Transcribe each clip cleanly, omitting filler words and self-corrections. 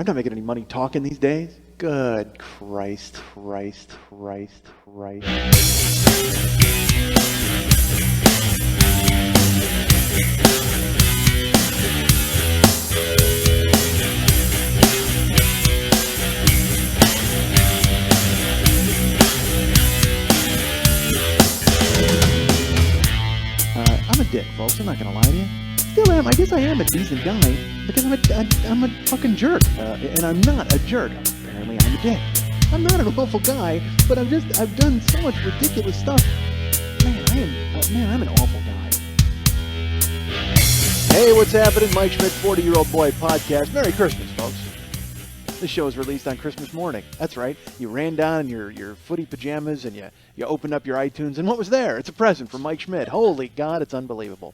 I'm not making any money talking these days. Good Christ. I'm a dick, folks. I'm not gonna lie to you. Still am. I guess I am a decent guy because I'm a fucking jerk, and I'm not a jerk. Apparently, I'm a dick. I'm not an awful guy, but I've done so much ridiculous stuff. I'm an awful guy. Hey, what's happening? Mike Schmidt, 40-Year-Old Boy Podcast. Merry Christmas, folks. This show is released on Christmas morning. That's right. You ran down in your footy pajamas and you opened up your iTunes, and what was there? It's a present from Mike Schmidt. Holy God, it's unbelievable.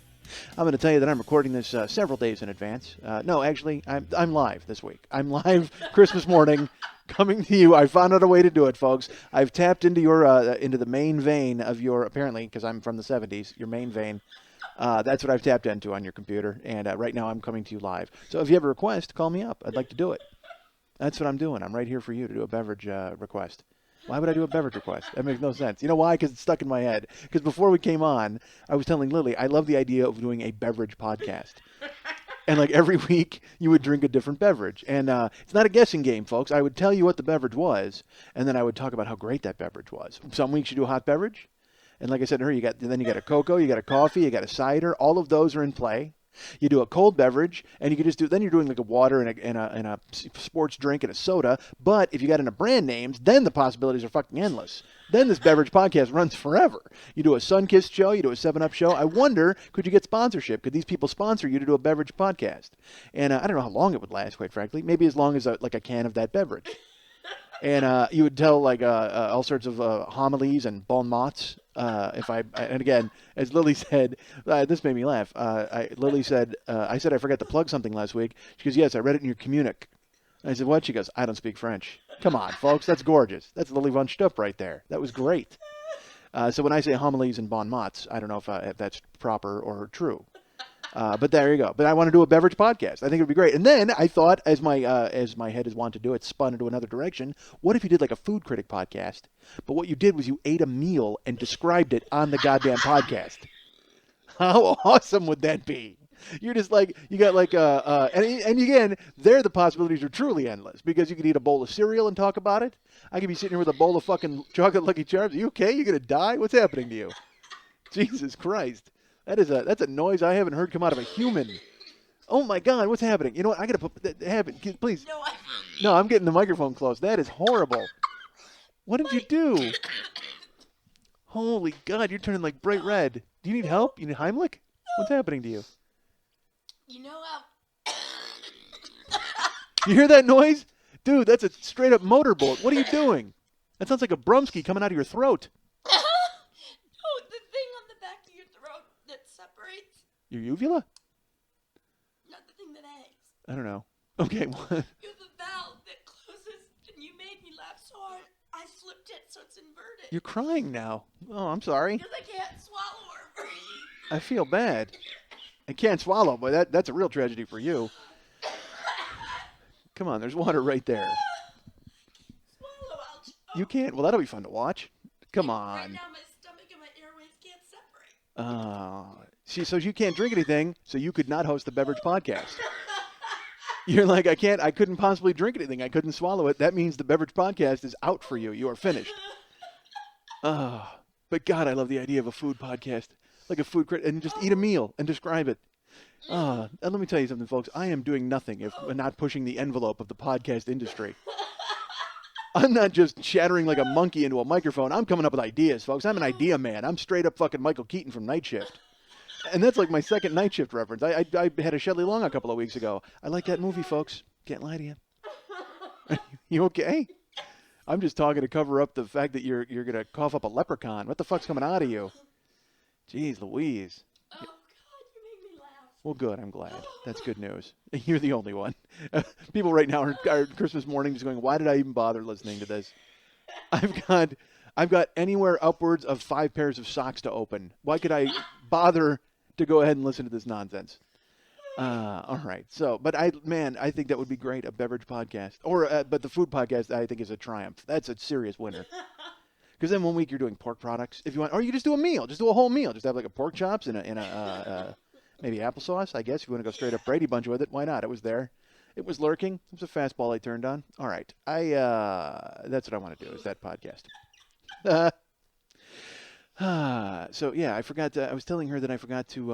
I'm going to tell you that I'm recording this several days in advance. No, actually, I'm live this week. I'm live Christmas morning, coming to you. I found out a way to do it, folks. I've tapped into into the main vein of your, apparently, because I'm from the 70s, your main vein. That's what I've tapped into on your computer, and right now I'm coming to you live. So if you have a request, call me up. I'd like to do it. That's what I'm doing. I'm right here for you to do a beverage request. Why would I do a beverage request? That makes no sense. You know why? Because it's stuck in my head. Because before we came on, I was telling Lily, I love the idea of doing a beverage podcast. And like every week, you would drink a different beverage. And it's not a guessing game, folks. I would tell you what the beverage was, and then I would talk about how great that beverage was. Some weeks you do a hot beverage. And like I said, you got a cocoa, you got a coffee, you got a cider. All of those are in play. You do a cold beverage, and you can just then you're doing like a water and a sports drink and a soda. But if you got into brand names, then the possibilities are fucking endless. Then this beverage podcast runs forever. You do a Sunkist show, you do a 7-Up show. I wonder, could you get sponsorship? Could these people sponsor you to do a beverage podcast? And I don't know how long it would last, quite frankly. Maybe as long as a can of that beverage. And you would tell like all sorts of homilies and bon mots. And again, as Lily said, this made me laugh. Lily said, I said I forgot to plug something last week. She goes, yes, I read it in your communique. I said, what? She goes, I don't speak French. Come on, folks, that's gorgeous. That's Lily Von Stupp right there. That was great. So when I say homilies and bon mots, I don't know if that's proper or true. But there you go. But I want to do a beverage podcast. I think it would be great. And then I thought, as my head is wont to do, it spun into another direction. What if you did like a food critic podcast? But what you did was you ate a meal and described it on the goddamn podcast. How awesome would that be? You're just like, you got like, and again, there the possibilities are truly endless because you could eat a bowl of cereal and talk about it. I could be sitting here with a bowl of fucking chocolate Lucky Charms. Are you okay? You going to die? What's happening to you? Jesus Christ. That's a noise I haven't heard come out of a human. Oh my God, what's happening? You know what? I gotta put that happen. Please. No, I'm getting the microphone close. That is horrible. What did you do? Holy God, you're turning like bright red. Do you need help? You need Heimlich? What's happening to you? You know You hear that noise? Dude, that's a straight up motorboat. What are you doing? That sounds like a brumski coming out of your throat. Your uvula? Not the thing that hangs. I don't know. Okay. You have a valve that closes, and you made me laugh so hard. I flipped it so it's inverted. You're crying now. Oh, I'm sorry. Because I can't swallow or breathe. I feel bad. I can't swallow, but that's a real tragedy for you. Come on, there's water right there. Swallow, I'll choke. You can't. Well, that'll be fun to watch. Come on. Right now my stomach and my airways can't separate. So you can't drink anything, so you could not host the beverage podcast. You're like, I couldn't possibly drink anything. I couldn't swallow it. That means the beverage podcast is out for you. You are finished. But God, I love the idea of a food podcast, like a food crit, and just eat a meal and describe it. And let me tell you something, folks. I am doing nothing if not pushing the envelope of the podcast industry. I'm not just chattering like a monkey into a microphone. I'm coming up with ideas, folks. I'm an idea man. I'm straight up fucking Michael Keaton from Night Shift. And that's like my second Night Shift reference. I had a Shelley Long a couple of weeks ago. I like that movie, folks. Can't lie to you. You okay? I'm just talking to cover up the fact that you're going to cough up a leprechaun. What the fuck's coming out of you? Jeez Louise. Oh, God, you made me laugh. Well, good. I'm glad. That's good news. You're the only one. People right now are Christmas morning just going, why did I even bother listening to this? I've got anywhere upwards of 5 pairs of socks to open. Why could I bother to go ahead and listen to this nonsense? All right. So, but I think that would be great. A beverage podcast, or but the food podcast, I think is a triumph. That's a serious winner. Because then one week you're doing pork products, if you want, or you just do a meal, just do a whole meal, just have like a pork chops and a maybe applesauce. I guess if you want to go straight up Brady Bunch with it, why not? It was there. It was lurking. It was a fastball I turned on. All right. That's what I want to do is that podcast. So yeah, I forgot. I was telling her that I forgot to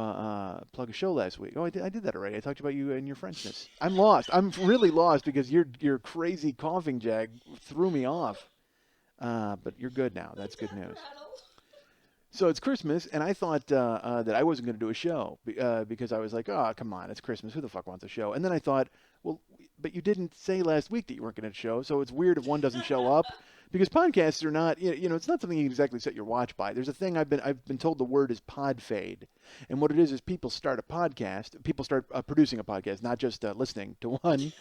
plug a show last week. Oh, I did that already. I talked about you and your Frenchness. I'm lost. I'm really lost because your crazy coughing jag threw me off. But you're good now. That's good news. So it's Christmas, and I thought that I wasn't going to do a show because I was like, oh, come on, it's Christmas. Who the fuck wants a show? And then I thought, well, but you didn't say last week that you weren't going to show, so it's weird if one doesn't show up. Because podcasts are not, it's not something you can exactly set your watch by. There's a thing I've been told the word is pod fade, and what it is people start a podcast, people start producing a podcast, not just listening to one.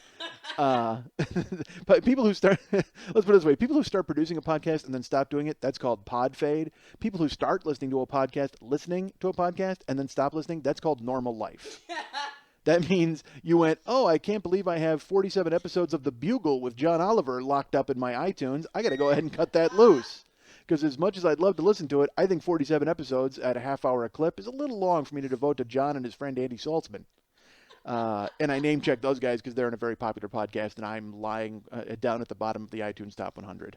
But people who start, let's put it this way, people who start producing a podcast and then stop doing it, that's called pod fade. People who start listening to a podcast, and then stop listening, that's called normal life. That means you went, oh, I can't believe I have 47 episodes of The Bugle with John Oliver locked up in my iTunes. I got to go ahead and cut that loose. Because as much as I'd love to listen to it, I think 47 episodes at a half hour a clip is a little long for me to devote to John and his friend Andy Saltzman. And I name check those guys because they're in a very popular podcast, and I'm lying down at the bottom of the iTunes Top 100.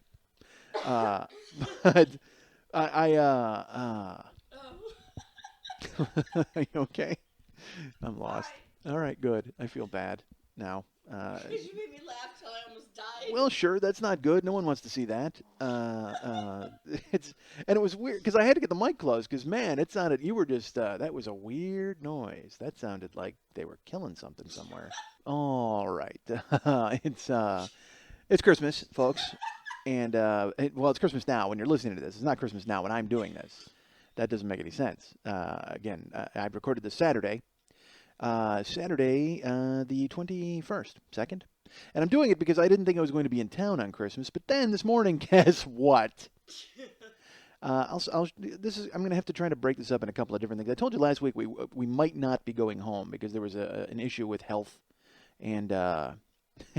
But are you okay? I'm lost. All right, good. I feel bad now. Because you made me laugh till I almost died. Well, sure, that's not good. No one wants to see that. And it was weird because I had to get the mic closed because, man, it sounded, you were just, that was a weird noise. That sounded like they were killing something somewhere. All right. It's Christmas, folks. And, it's Christmas now when you're listening to this. It's not Christmas now when I'm doing this. That doesn't make any sense. Again, I recorded this Saturday. Saturday, the 21st, 2nd. And I'm doing it because I didn't think I was going to be in town on Christmas. But then this morning, guess what? I'm going to have to try to break this up in a couple of different things. I told you last week we might not be going home because there was an issue with health and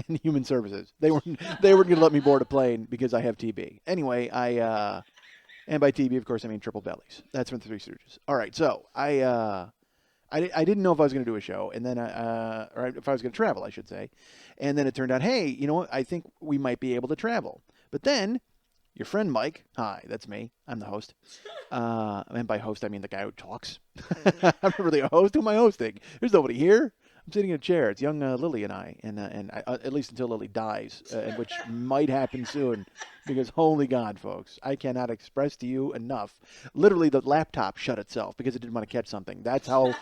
and human services. They weren't going to let me board a plane because I have TB. Anyway, and by TB, of course, I mean triple bellies. That's from the Three Stooges. All right, so I didn't know if I was going to do a show, and then or if I was going to travel, I should say. And then it turned out, hey, you know what? I think we might be able to travel. But then your friend Mike, hi, that's me. I'm the host. And by host, I mean the guy who talks. I'm not really a host. Who am I hosting? There's nobody here. I'm sitting in a chair. It's young Lily and I, and at least until Lily dies, which might happen soon, because holy God, folks, I cannot express to you enough. Literally, the laptop shut itself because it didn't want to catch something. That's how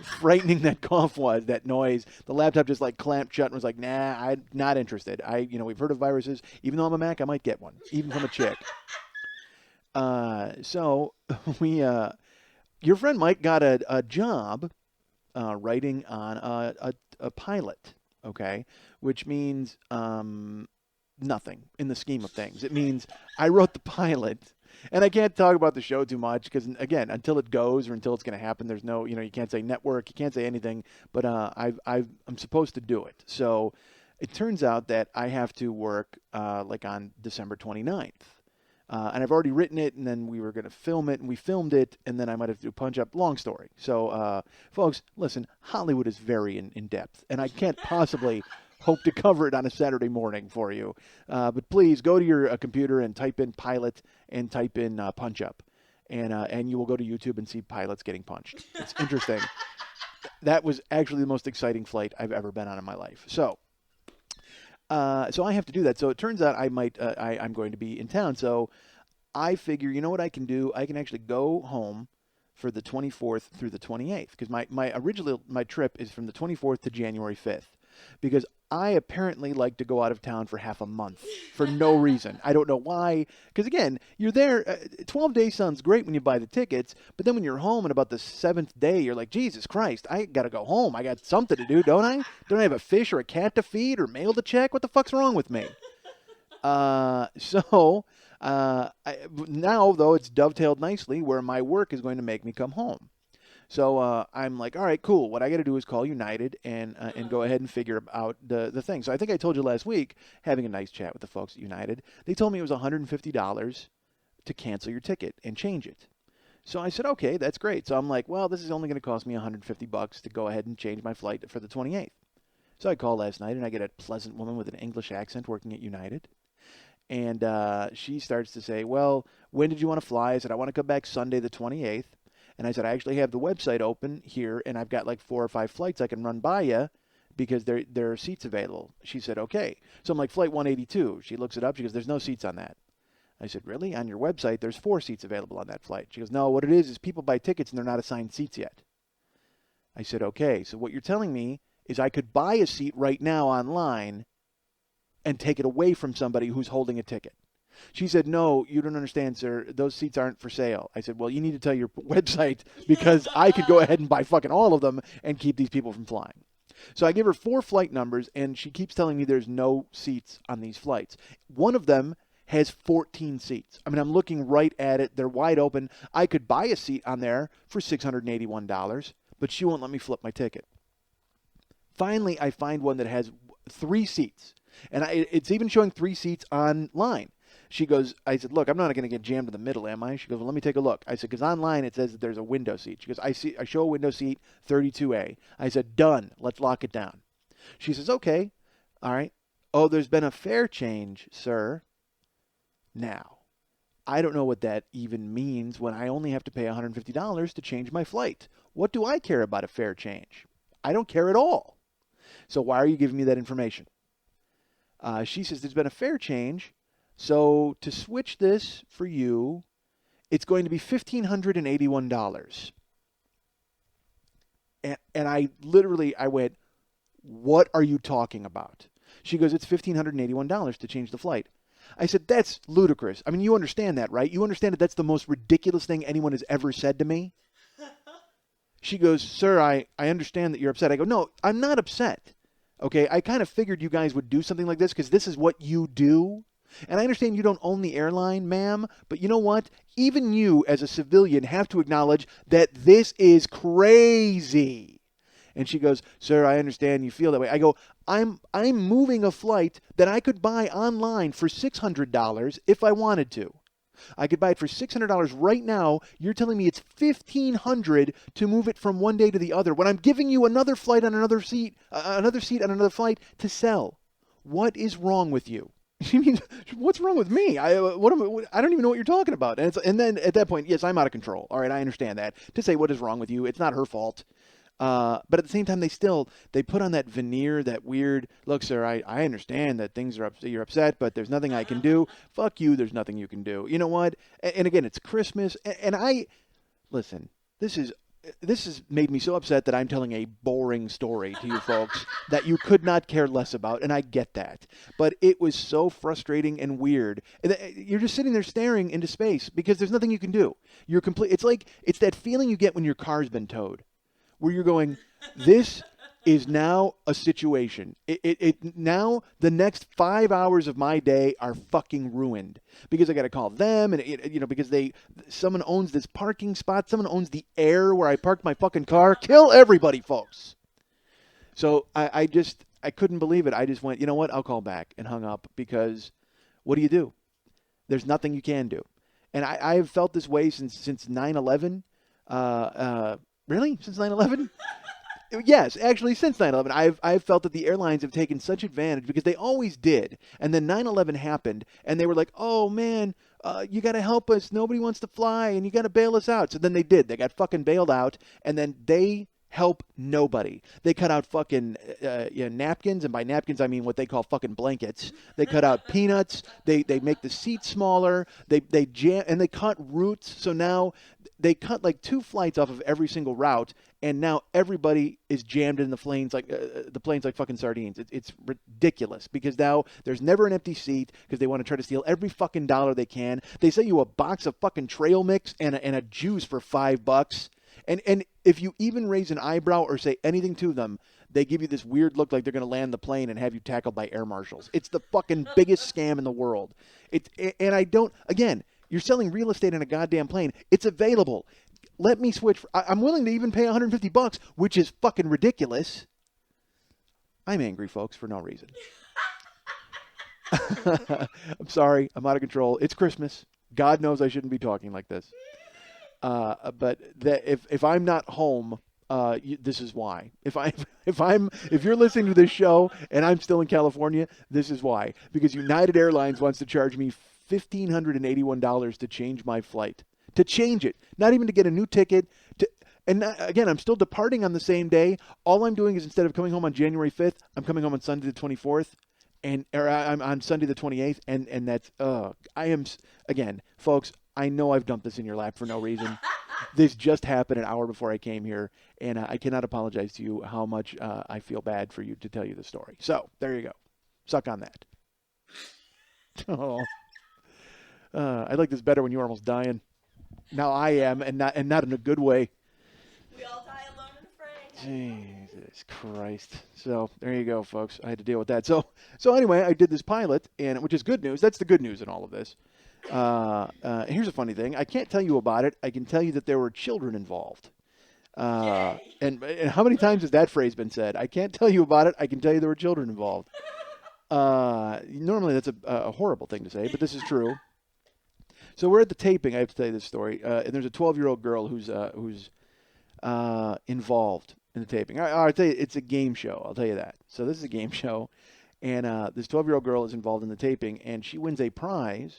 frightening that cough was, that noise. The laptop just like clamped shut and was like, nah, I'm not interested. We've heard of viruses. Even though I'm a Mac, I might get one, even from a chick. So your friend Mike got a job. Writing on a pilot, okay, which means nothing in the scheme of things. It means I wrote the pilot, and I can't talk about the show too much because, again, until it goes or until it's going to happen, there's no, you can't say network, you can't say anything, but I'm supposed to do it. So it turns out that I have to work like on December 29th. And I've already written it, and then we were going to film it, and we filmed it, and then I might have to do punch-up. Long story. So, folks, listen, Hollywood is very in-depth, and I can't possibly hope to cover it on a Saturday morning for you. But please go to your computer and type in pilot and type in punch-up, and you will go to YouTube and see pilots getting punched. It's interesting. That was actually the most exciting flight I've ever been on in my life. So I have to do that. So it turns out I'm going to be in town. So I figure, you know what I can do? I can actually go home for the 24th through the 28th because my trip is from the 24th to January 5th because I apparently like to go out of town for half a month for no reason. I don't know why. Because, again, you're there. 12 days sounds great when you buy the tickets. But then when you're home and about the 7th day, you're like, Jesus Christ, I got to go home. I got something to do, don't I? Don't I have a fish or a cat to feed or mail to check? What the fuck's wrong with me? Now, though, it's dovetailed nicely where my work is going to make me come home. So I'm like, all right, cool. What I got to do is call United and go ahead and figure out the thing. So I think I told you last week, having a nice chat with the folks at United, they told me it was $150 to cancel your ticket and change it. So I said, okay, that's great. So I'm like, well, this is only going to cost me $150 to go ahead and change my flight for the 28th. So I called last night, and I get a pleasant woman with an English accent working at United. And she starts to say, well, when did you want to fly? I said, I want to come back Sunday the 28th. And I said, I actually have the website open here, and I've got like 4 or 5 flights I can run by you because there are seats available. She said, okay. So I'm like, flight 182. She looks it up. She goes, there's no seats on that. I said, really? On your website, there's 4 seats available on that flight. She goes, no, what it is people buy tickets and they're not assigned seats yet. I said, okay, so what you're telling me is I could buy a seat right now online and take it away from somebody who's holding a ticket. She said, no, you don't understand, sir. Those seats aren't for sale. I said, well, you need to tell your website because I could go ahead and buy fucking all of them and keep these people from flying. So I give her 4 flight numbers, and she keeps telling me there's no seats on these flights. One of them has 14 seats. I mean, I'm looking right at it. They're wide open. I could buy a seat on there for $681, but she won't let me flip my ticket. Finally, I find one that has 3 seats, and it's even showing 3 seats online. She goes, I said, look, I'm not going to get jammed in the middle, am I? She goes, well, let me take a look. I said, because online it says that there's a window seat. She goes, I show a window seat, 32A. I said, done. Let's lock it down. She says, okay. All right. Oh, there's been a fare change, sir. Now, I don't know what that even means when I only have to pay $150 to change my flight. What do I care about a fare change? I don't care at all. So why are you giving me that information? She says, there's been a fare change. So to switch this for you, it's going to be $1,581. And I went, what are you talking about? She goes, it's $1,581 to change the flight. I said, that's ludicrous. I mean, you understand that, right? You understand that that's the most ridiculous thing anyone has ever said to me? She goes, sir, I understand that you're upset. I go, no, I'm not upset. Okay, I kind of figured you guys would do something like this because this is what you do. And I understand you don't own the airline, ma'am, but you know what? Even you as a civilian have to acknowledge that this is crazy. And she goes, sir, I understand you feel that way. I go, I'm moving a flight that I could buy online for $600 if I wanted to. I could buy it for $600 right now. You're telling me it's $1,500 to move it from one day to the other when I'm giving you another flight on another seat on another flight to sell. What is wrong with you? She means, what's wrong with me? I don't even know what you're talking about. And then at that point, yes, I'm out of control. All right, I understand that. To say what is wrong with you, it's not her fault. But at the same time, they put on that veneer, that weird, look, sir, I understand that things are you're upset, but there's nothing I can do. Fuck you, there's nothing you can do. You know what? And again, it's Christmas, and listen, this has made me so upset that I'm telling a boring story to you folks that you could not care less about, and I get that. But it was so frustrating and weird. You're just sitting there staring into space because there's nothing you can do. It's that feeling you get when your car's been towed, where you're going, this is now a situation. Now the next 5 hours of my day are fucking ruined because I got to call them and because someone owns this parking spot, someone owns the air where I parked my fucking car. Kill everybody, folks. So I couldn't believe it. I just went, you know what? I'll call back and hung up because what do you do? There's nothing you can do. And I have felt this way since 9/11. Really? Since 9/11? Yes, actually, since 9/11, I've felt that the airlines have taken such advantage because they always did. And then 9/11 happened, and they were like, oh, man, you got to help us. Nobody wants to fly, and you got to bail us out. So then they did. They got fucking bailed out, and then they help nobody. They cut out fucking napkins, and by napkins I mean what they call fucking blankets. They cut out peanuts. They make the seats smaller. They jam and they cut routes. So now they cut like 2 flights off of every single route, and now everybody is jammed in the planes like fucking sardines. It's ridiculous because now there's never an empty seat because they want to try to steal every fucking dollar they can. They sell you a box of fucking trail mix and a juice for $5. And if you even raise an eyebrow or say anything to them, they give you this weird look like they're going to land the plane and have you tackled by air marshals. It's the fucking biggest scam in the world. You're selling real estate in a goddamn plane. It's available. let me switch. I'm willing to even pay $150, which is fucking ridiculous. I'm angry, folks, for no reason. I'm sorry. I'm out of control. It's Christmas. God knows I shouldn't be talking like this. But if I'm not home, this is why. If you're listening to this show and I'm still in California, this is why. Because United Airlines wants to charge me $1,581 to change my flight. To change it. Not even to get a new ticket. Again, I'm still departing on the same day. All I'm doing is instead of coming home on January 5th, I'm coming home on Sunday the 24th. Or I'm on Sunday the 28th. And that's, I am, again, folks, I know I've dumped this in your lap for no reason. This just happened an hour before I came here, and I cannot apologize to you how much I feel bad for you to tell you the story. So, there you go. Suck on that. Oh. I like this better when you were almost dying. Now I am, and not in a good way. We all die alone and afraid. Jesus Christ. So, there you go, folks. I had to deal with that. So anyway, I did this pilot, which is good news. That's the good news in all of this. Here's a funny thing. I can't tell you about it. I can tell you that there were children involved. And how many times has that phrase been said? I can't tell you about it. I can tell you there were children involved. Normally that's a horrible thing to say, but this is true. So we're at the taping. I have to tell you this story. And there's a 12-year-old girl who's involved in the taping. I'll tell you, it's a game show. I'll tell you that. So this is a game show, and this 12-year-old girl is involved in the taping, and she wins a prize.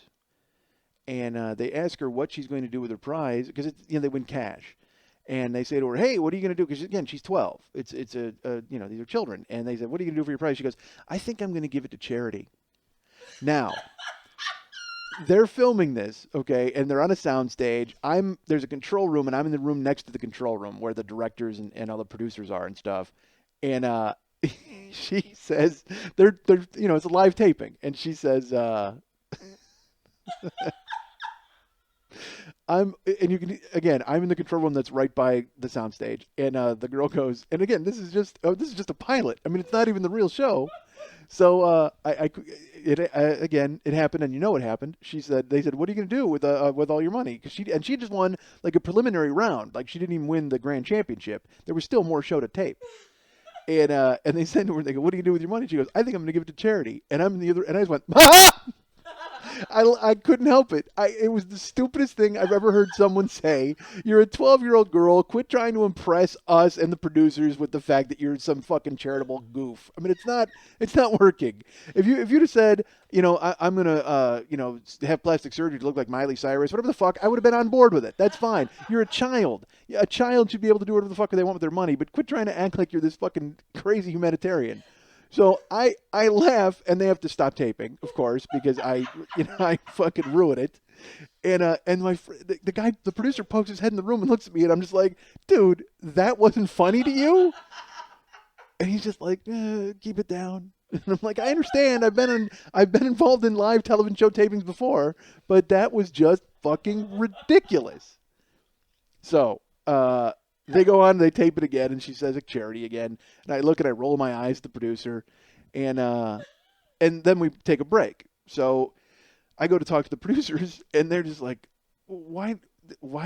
And they ask her what she's going to do with her prize because they win cash, and they say to her, "Hey, what are you going to do?" Because again, she's 12. It's these are children, and they said, "What are you going to do for your prize?" She goes, "I think I'm going to give it to charity." Now, they're filming this, okay, and they're on a sound stage. There's a control room, and I'm in the room next to the control room where the directors and all the producers are and stuff. And she says, "They're it's a live taping," and she says, I'm in the control room that's right by the soundstage, and the girl goes, and again, this is just a pilot. I mean, it's not even the real show. So it happened, and you know what happened. They said, "What are you going to do with all your money?" Because she just won like a preliminary round, like she didn't even win the grand championship. There was still more show to tape. And they said to her, they go, "What do you do with your money?" She goes, "I think I'm going to give it to charity." And I'm in the other, and I just went, "Ah!" I couldn't help it. It was the stupidest thing I've ever heard someone say. You're a 12-year-old girl. Quit trying to impress us and the producers with the fact that you're some fucking charitable goof. I mean, it's not working. If you'd have said, I'm gonna have plastic surgery to look like Miley Cyrus, whatever the fuck, I would have been on board with it. That's fine. You're a child. A child should be able to do whatever the fuck they want with their money. But quit trying to act like you're this fucking crazy humanitarian. So I laugh, and they have to stop taping, of course, because I fucking ruin it. And the producer pokes his head in the room and looks at me, and I'm just like, "Dude, that wasn't funny to you?" And he's just like, "Keep it down." And I'm like, "I understand. I've been involved in live television show tapings before, but that was just fucking ridiculous." So, they go on, they tape it again, and she says a charity again. And I look and I roll my eyes at the producer, and then we take a break. So I go to talk to the producers, and they're just like, why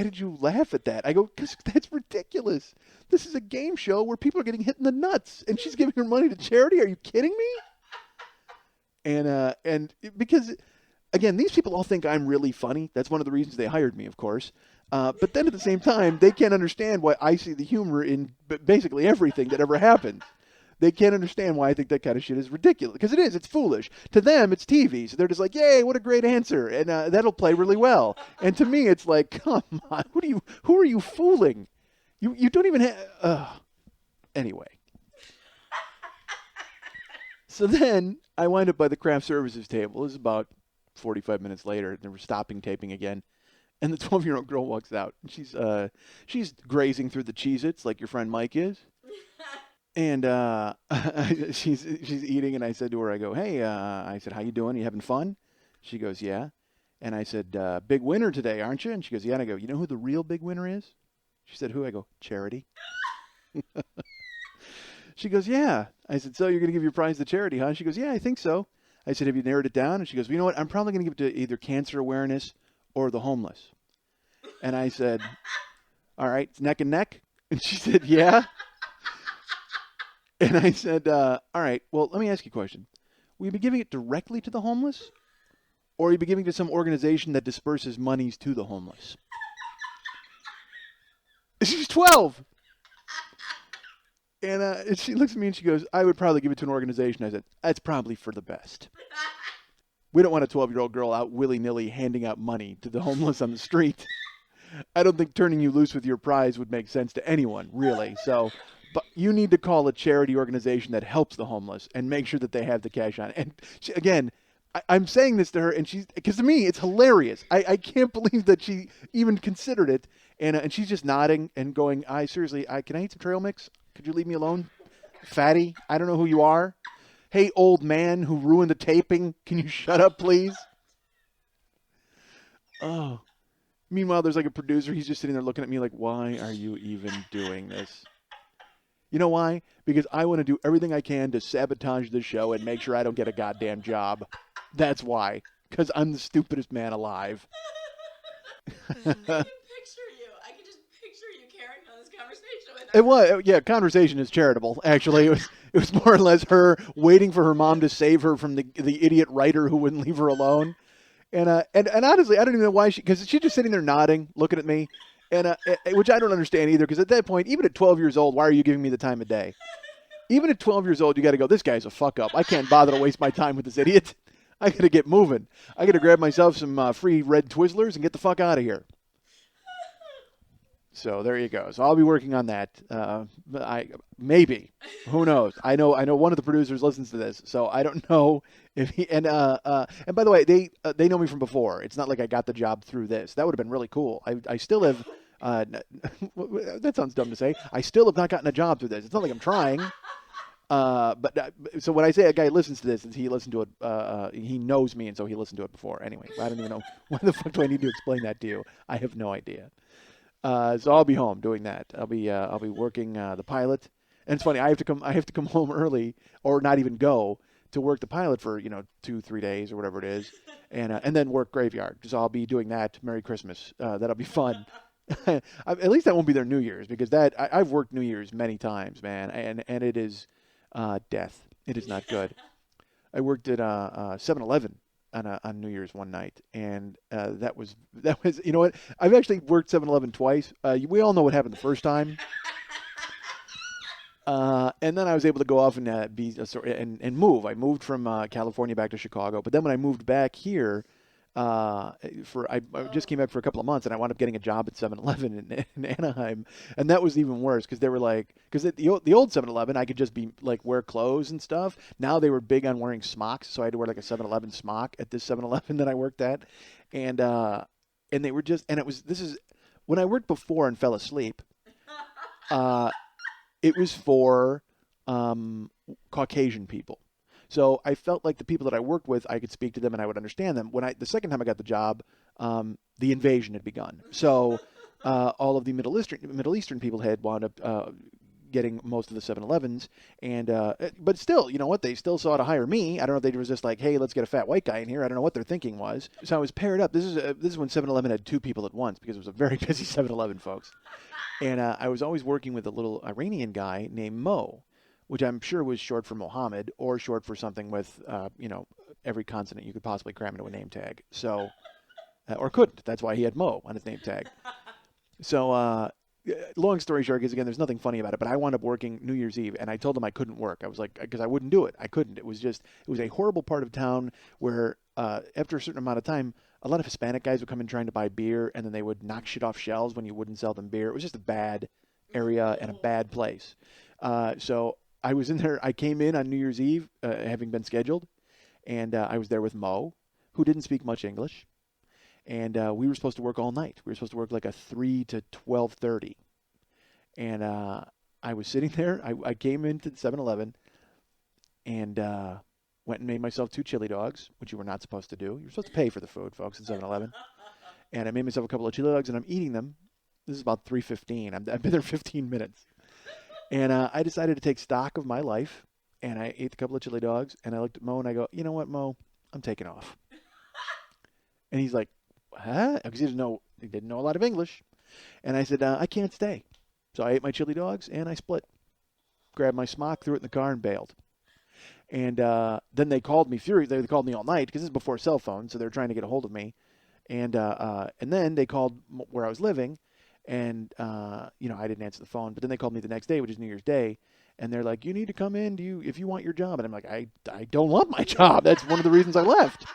did you laugh at that? I go, "Because that's ridiculous. This is a game show where people are getting hit in the nuts, and she's giving her money to charity. Are you kidding me?" And because, again, these people all think I'm really funny. That's one of the reasons they hired me, of course. But then at the same time, they can't understand why I see the humor in basically everything that ever happens. They can't understand why I think that kind of shit is ridiculous. Because it is. It's foolish. To them, it's TV. So they're just like, "Yay, what a great answer." And that'll play really well. And to me, it's like, come on. Who are you fooling? You don't even have... Anyway. So then I wind up by the craft services table. It was about 45 minutes later. And we're stopping taping again. And the 12-year-old girl walks out. And she's grazing through the Cheez-Its like your friend Mike is. And she's eating, and I said to her, I go, "Hey," I said, "how you doing? You having fun?" She goes, "Yeah." And I said, "Big winner today, aren't you?" And she goes, "Yeah." And I go, "You know who the real big winner is?" She said, "Who?" I go, "Charity." She goes, "Yeah." I said, "So you're going to give your prize to charity, huh?" She goes, "Yeah, I think so." I said, "Have you narrowed it down?" And she goes, "Well, you know what? I'm probably going to give it to either cancer awareness or the homeless." And I said, All right, it's neck and neck. And she said, yeah. And I said, all right, well, let me ask you a question. Will you be giving it directly to the homeless? Or will you be giving it to some organization that disperses monies to the homeless? She's 12. And she looks at me and she goes, I would probably give it to an organization. I said, that's probably for the best. We don't want a 12-year-old girl out willy-nilly handing out money to the homeless on the street. I don't think turning you loose with your prize would make sense to anyone, really. So, but you need to call a charity organization that helps the homeless and make sure that they have the cash on. And she, again, I'm saying this to her, and because to me, it's hilarious. I can't believe that she even considered it. And she's just nodding and going, can I eat some trail mix? Could you leave me alone? Fatty, I don't know who you are. Hey, old man who ruined the taping, can you shut up, please? Oh. Meanwhile, there's like a producer. He's just sitting there looking at me like, why are you even doing this? You know why? Because I want to do everything I can to sabotage the show and make sure I don't get a goddamn job. That's why. Because I'm the stupidest man alive. I can picture you. I can just picture you carrying on this conversation with her. It was, yeah, conversation is charitable, actually. It was more or less her waiting for her mom to save her from the idiot writer who wouldn't leave her alone. And honestly, I don't even know why because she's just sitting there nodding, looking at me, and which I don't understand either. Because at that point, even at 12 years old, why are you giving me the time of day? Even at 12 years old, you got to go, this guy's a fuck up. I can't bother to waste my time with this idiot. I got to get moving. I got to grab myself some free red Twizzlers and get the fuck out of here. So there you go. So I'll be working on that. Maybe. Who knows? I know one of the producers listens to this, so I don't know if he and by the way, they know me from before. It's not like I got the job through this. That would have been really cool. I still have that sounds dumb to say. I still have not gotten a job through this. It's not like I'm trying. So when I say a guy listens to this, he listened to it. He knows me, and so he listened to it before. Anyway, I don't even know why the fuck do I need to explain that to you. I have no idea. So I'll be home doing that. I'll be working the pilot. And it's funny, I have to come home early or not even go to work the pilot for 2-3 days or whatever it is, and then work graveyard. So I'll be doing that. Merry Christmas. That'll be fun. At least that won't be their New Year's because I've worked New Year's many times, man, and it is death. It is not good. I worked at 7-Eleven on New Year's one night, and that was you know what? I've actually worked 7-Eleven twice. We all know what happened the first time. And then I was able to go off and and move. I moved from California back to Chicago, but then when I moved back here, I just came back for a couple of months, and I wound up getting a job at 7-Eleven in Anaheim, and that was even worse because they were like, because at the old 7-Eleven I could just be like wear clothes and stuff. Now they were big on wearing smocks, so I had to wear like a 7-Eleven smock at this 7-Eleven that I worked at, and they were just, and this is when I worked before and fell asleep. It was for Caucasian people. So I felt like the people that I worked with, I could speak to them and I would understand them. The second time I got the job, the invasion had begun. So all of the Middle Eastern people had wound up getting most of the 7-Elevens, but still, you know what? They still saw to hire me. I don't know if they were just like, hey, let's get a fat white guy in here. I don't know what their thinking was. So I was paired up. This is when 7-Eleven had two people at once because it was a very busy 7-Eleven, folks. And I was always working with a little Iranian guy named Mo, which I'm sure was short for Mohammed or short for something with, every consonant you could possibly cram into a name tag. So, or couldn't. That's why he had Mo on his name tag. So, long story short, because again, there's nothing funny about it, but I wound up working New Year's Eve, and I told him I couldn't work. I was like, because I wouldn't do it. I couldn't. It was a horrible part of town where after a certain amount of time, a lot of Hispanic guys would come in trying to buy beer, and then they would knock shit off shelves when you wouldn't sell them beer. It was just a bad area and a bad place. So I was in there. I came in on New Year's Eve, having been scheduled, and I was there with Mo, who didn't speak much English. And we were supposed to work all night. We were supposed to work like a 3 to 12:30. And I was sitting there. I came into the 7-Eleven and went and made myself 2 chili dogs, which you were not supposed to do. You're supposed to pay for the food, folks, at 7-Eleven. And I made myself a couple of chili dogs, and I'm eating them. This is about 3:15. I've been there 15 minutes. And I decided to take stock of my life, and I ate a couple of chili dogs, and I looked at Mo, and I go, you know what, Mo? I'm taking off. And he's like, huh? Because he didn't know a lot of English. And I said, I can't stay. So I ate my chili dogs and I split. Grabbed my smock, threw it in the car, and bailed. And then they called me furious. They called me all night because this is before cell phones, so they're trying to get a hold of me. And then they called where I was living, and I didn't answer the phone. But then they called me the next day, which is New Year's Day, and they're like, "You need to come in. If you want your job?" And I'm like, "I don't want my job. That's one of the reasons I left."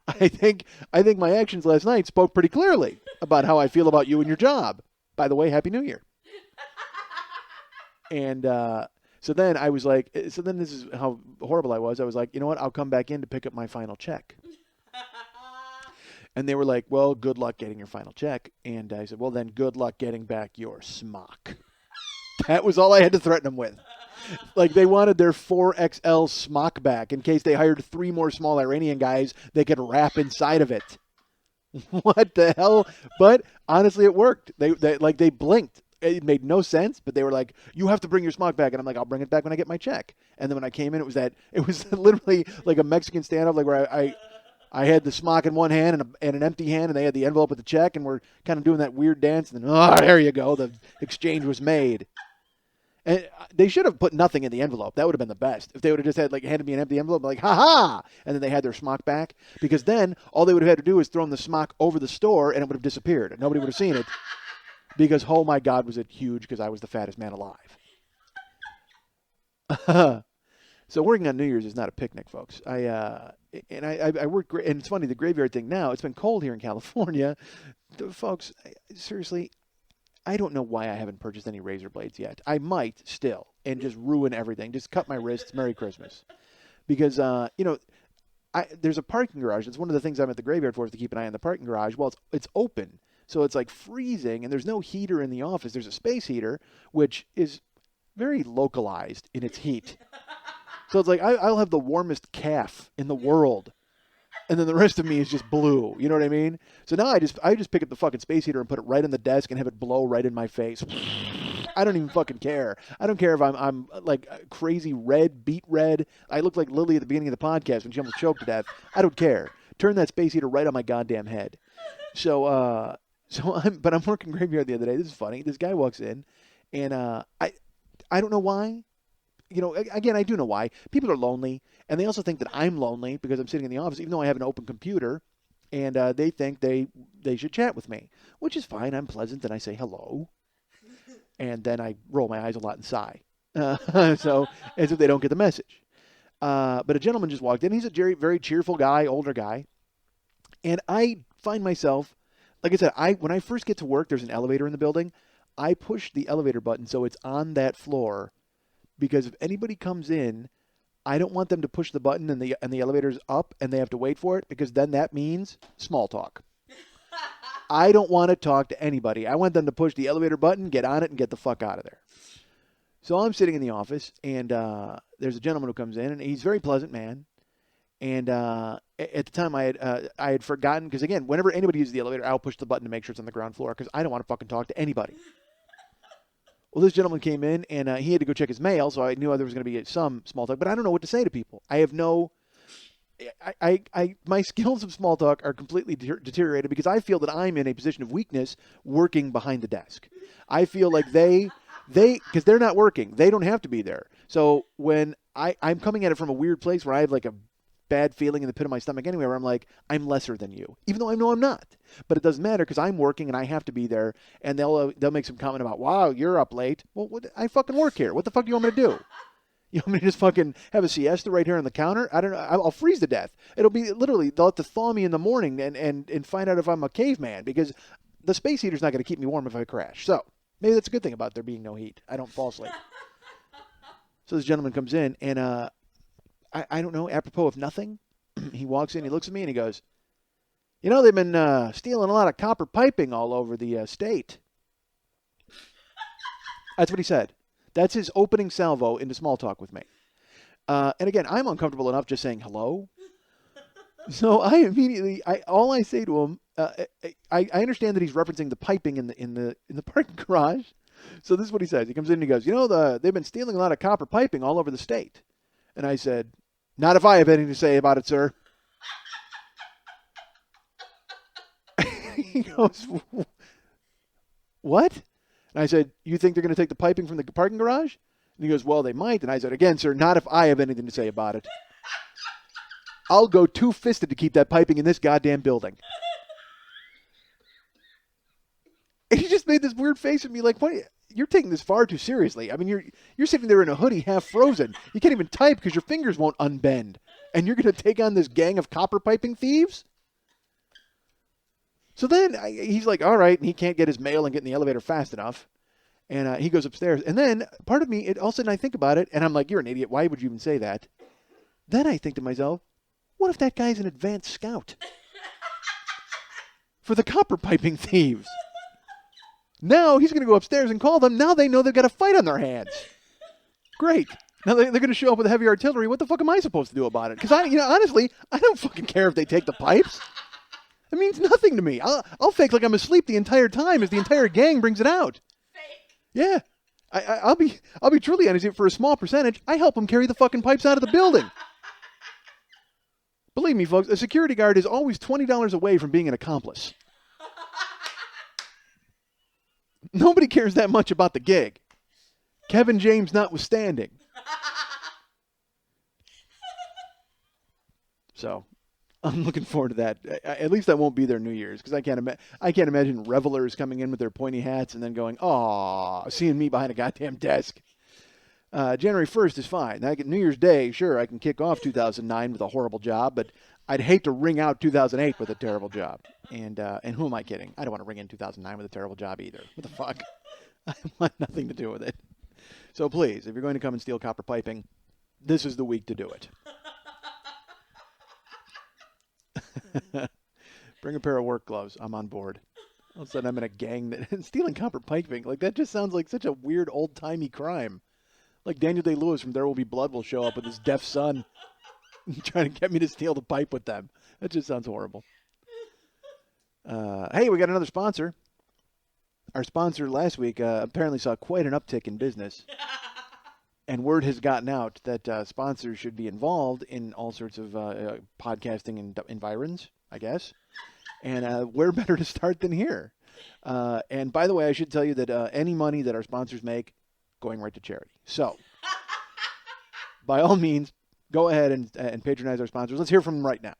I think my actions last night spoke pretty clearly about how I feel about you and your job. By the way, Happy New Year. And so then I was like, so then this is how horrible I was. I was like, you know what? I'll come back in to pick up my final check. And they were like, well, good luck getting your final check. And I said, well, then good luck getting back your smock. That was all I had to threaten them with. Like they wanted their 4XL smock back in case they hired 3 more small Iranian guys they could wrap inside of it. What the hell? But honestly, it worked. They blinked. It made no sense, but they were like, you have to bring your smock back. And I'm like, I'll bring it back when I get my check. And then when I came in, it was literally like a Mexican standoff, like where I had the smock in one hand and an empty hand, and they had the envelope with the check, and we're kind of doing that weird dance. And then, there you go. The exchange was made. And they should have put nothing in the envelope. That would have been the best. If they would have just handed me an empty envelope, like, ha-ha! And then they had their smock back. Because then all they would have had to do was throw the smock over the store, and it would have disappeared. And nobody would have seen it. Because, oh my God, was it huge because I was the fattest man alive. So working on New Year's is not a picnic, folks. I work, and it's funny, the graveyard thing now, it's been cold here in California. Folks, seriously, I don't know why I haven't purchased any razor blades yet. I might still, and just ruin everything. Just cut my wrists, Merry Christmas. Because, there's a parking garage. It's one of the things I'm at the graveyard for, is to keep an eye on the parking garage. Well, it's open. So it's like freezing, and there's no heater in the office. There's a space heater, which is very localized in its heat. So it's like I'll have the warmest calf in the world, and then the rest of me is just blue. You know what I mean? So now I just pick up the fucking space heater and put it right on the desk and have it blow right in my face. I don't even fucking care. I don't care if I'm like crazy red, beet red. I look like Lily at the beginning of the podcast when she almost choked to death. I don't care. Turn that space heater right on my goddamn head. So I'm working graveyard the other day. This is funny. This guy walks in, and I don't know why. Again, I do know why. People are lonely, and they also think that I'm lonely because I'm sitting in the office, even though I have an open computer, and they think they should chat with me, which is fine. I'm pleasant, and I say hello, and then I roll my eyes a lot and sigh, so as if they don't get the message. But a gentleman just walked in. He's a very, very cheerful guy, older guy, and I find myself, like I said, when I first get to work, there's an elevator in the building. I push the elevator button so it's on that floor, because if anybody comes in, I don't want them to push the button and the elevator's up and they have to wait for it, because then that means small talk. I don't want to talk to anybody. I want them to push the elevator button, get on it, and get the fuck out of there. So I'm sitting in the office, and there's a gentleman who comes in, and he's a very pleasant man. And at the time, I had forgotten, because again, whenever anybody uses the elevator, I'll push the button to make sure it's on the ground floor, because I don't want to fucking talk to anybody. Well, this gentleman came in, and he had to go check his mail, so I knew there was going to be some small talk. But I don't know what to say to people. I have no. My skills of small talk are completely deteriorated, because I feel that I'm in a position of weakness working behind the desk. I feel like because they're not working, they don't have to be there. So when I'm coming at it from a weird place where I have like a bad feeling in the pit of my stomach anyway, where I'm like, I'm lesser than you, even though I know I'm not. But it doesn't matter, because I'm working and I have to be there. And they'll make some comment about, wow, you're up late. Well, I fucking work here. What the fuck do you want me to do? You want me to just fucking have a siesta right here on the counter? I don't know. I'll freeze to death. It'll be literally, they'll have to thaw me in the morning and find out if I'm a caveman, because the space heater's not going to keep me warm if I crash. So maybe that's a good thing about there being no heat. I don't fall asleep. So this gentleman comes in, and I don't know, apropos of nothing, he walks in, he looks at me, and he goes, they've been stealing a lot of copper piping all over the state. That's what he said. That's his opening salvo into small talk with me. And again, I'm uncomfortable enough just saying hello. So I immediately, all I say to him, I understand that he's referencing the piping in the parking garage. So this is what he says. He comes in and he goes, they've been stealing a lot of copper piping all over the state. And I said, not if I have anything to say about it, sir. He goes, what? And I said, you think they're going to take the piping from the parking garage? And he goes, well, they might. And I said, again, sir, not if I have anything to say about it. I'll go two-fisted to keep that piping in this goddamn building. And he just made this weird face at me like, what? You're taking this far too seriously. I mean, you're sitting there in a hoodie, half frozen. You can't even type because your fingers won't unbend. And you're going to take on this gang of copper piping thieves? So then he's like, all right, and he can't get his mail and get in the elevator fast enough. And he goes upstairs. And then part of me, all of a sudden I think about it, and I'm like, you're an idiot. Why would you even say that? Then I think to myself, what if that guy's an advanced scout for the copper piping thieves? Now he's going to go upstairs and call them. Now they know they've got a fight on their hands. Great. Now they're going to show up with heavy artillery. What the fuck am I supposed to do about it? Because honestly, I don't fucking care if they take the pipes. It means nothing to me. I'll fake like I'm asleep the entire time as the entire gang brings it out. Fake. Yeah. I'll be truly honest. For a small percentage, I help them carry the fucking pipes out of the building. Believe me, folks, a security guard is always $20 away from being an accomplice. Nobody cares that much about the gig. Kevin James notwithstanding. So, I'm looking forward to that. At least I won't be there New Year's because I can't imagine revelers coming in with their pointy hats and then going, "Aw," seeing me behind a goddamn desk. January 1st is fine. New Year's Day, sure, I can kick off 2009 with a horrible job, but I'd hate to ring out 2008 with a terrible job. And who am I kidding? I don't want to ring in 2009 with a terrible job either. What the fuck? I want nothing to do with it. So please, if you're going to come and steal copper piping, this is the week to do it. Bring a pair of work gloves. I'm on board. All of a sudden, I'm in a gang that stealing copper piping. Like that just sounds like such a weird old-timey crime. Like Daniel Day-Lewis from There Will Be Blood will show up with his deaf son trying to get me to steal the pipe with them. That just sounds horrible. Hey, we got another sponsor. Our sponsor last week apparently saw quite an uptick in business. And word has gotten out that sponsors should be involved in all sorts of podcasting and environs, I guess. And where better to start than here? And by the way, I should tell you that any money that our sponsors make, going right to charity. So, by all means, go ahead and patronize our sponsors. Let's hear from them right now.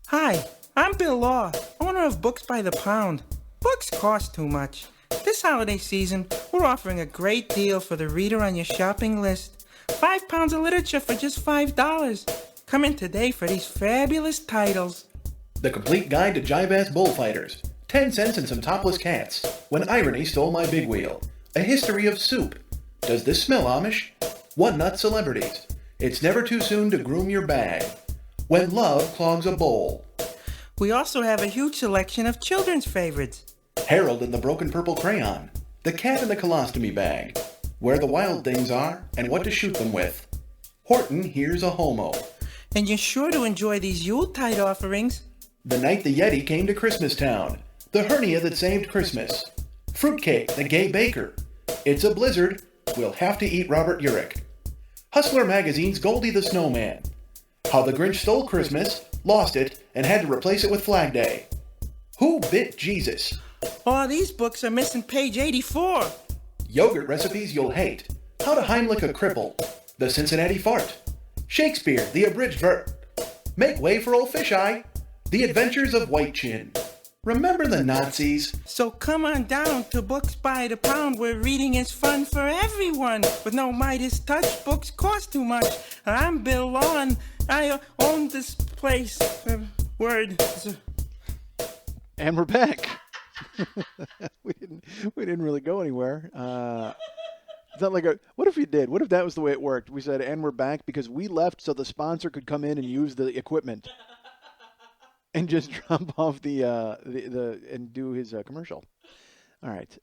Hi, I'm Bill Law, owner of Books by the Pound. Books cost too much. This holiday season, we're offering a great deal for the reader on your shopping list. 5 pounds of literature for just $5. Come in today for these fabulous titles. The Complete Guide to Jive-Ass Bullfighters. 10 Cents and Some Topless Cats. When Irony Stole My Big Wheel. A History of Soup. Does This Smell Amish? One Nut Celebrities. It's Never Too Soon to Groom Your Bag. When Love Clogs a Bowl. We also have a huge selection of children's favorites. Harold and the Broken Purple Crayon. The Cat in the Colostomy Bag. Where the Wild Things Are and What to Shoot Them With. Horton Here's a Homo. And you're sure to enjoy these Yuletide offerings. The Night the Yeti Came to Christmastown. The Hernia That Saved Christmas. Fruitcake, the Gay Baker. It's a Blizzard. We'll Have to Eat Robert Urich. Hustler Magazine's Goldie the Snowman. How the Grinch Stole Christmas, lost it, and had to replace it with Flag Day. Who Bit Jesus? Oh, these books are missing page 84. Yogurt Recipes You'll Hate. How to Heimlich a Cripple. The Cincinnati Fart. Shakespeare, the Abridged Vert. Make Way for Old Fisheye. The Adventures of White Chin. Remember the Nazis? So come on down to Books by the Pound, where reading is fun for everyone. With no Midas touch, books cost too much. I'm Bill Lawn. I own this place. Word. And we're back. we didn't really go anywhere. It's not like what if we did? What if that was the way it worked? We said, and we're back because we left so the sponsor could come in and use the equipment and just drop off the and do his commercial. All right.